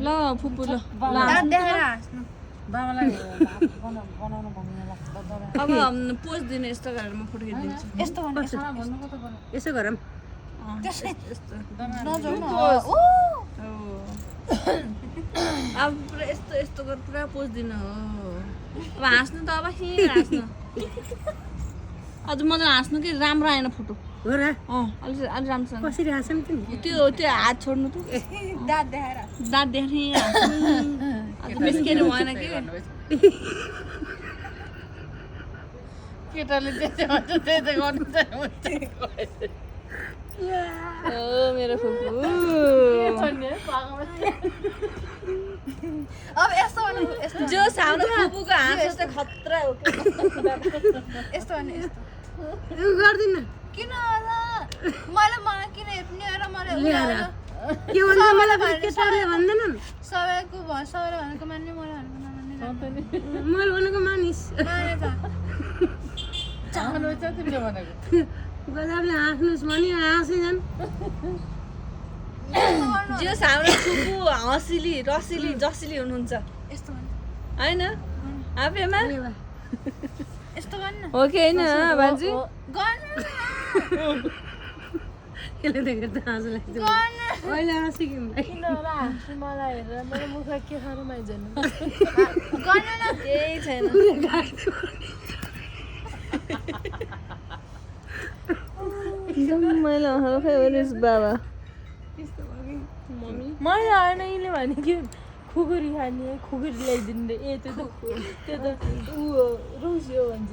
ल फुपू ल बाबालाई बनाउनु भन्नु लाग्छ अब पोज दिने यस्तो गरेर म फोटो खिचिदिन्छु यस्तो भन्नुको त यसो गरौँ यस्तो नजाऊ न अब पुरा यस्तो यस्तो गरेर पुरा पोज दिन हो अब हाँस्नु त अब हाँस्नु अझ मजाले हाँस्नु कि राम्रो आएन फोटो हो र अलि राम्रोसँग कसरी हाँसौँ तिमी त्यो हात छोड्नु त दाँत देखाएर दाँत देख्ने हाँस्नु निस्केर भएन कि केटाले जे भन्छ त्यही गर्नु ओ मेरो फुपू अब यस्तो भन्नु यस्तो जो सानो फुपूको हाँस चाहिँ खतरा हो यस्तो भन्नु यस्तो गर्दिन किन होला मलाई किन हेप्ने र मलाई के भन्छ मलाई केटाहरूले भन्दैनन् सबैले भनेको मान्ने मलाई भनेको नमान्ने मैले भनेको मानिस माने त चाहनु छ तिमीले भनेको गजबले हाँस्नुहोस् भने हाँसै जान् जो सानो फुपू हँसिली रसिली जसिली हुनुहुन्छ यस्तो भन्नु होइन आफैमा यस्तो गर्नु हो कि होइन बाजी गर्नु यसले देखेर त हाँसो लाग्छ गर्नु अहिले हाँसेँ कि किन होला हाँस्नु मलाई हेरेर मेरो मुख के खानु माइजन गर्नु न केही छैन मैले फेभरेट बाबा मैले आएन यिनले भने कि खुकुरी खाने खुकुरी ल्याइदिनु रे ए त्यो त ऊ रोसियो भन्छ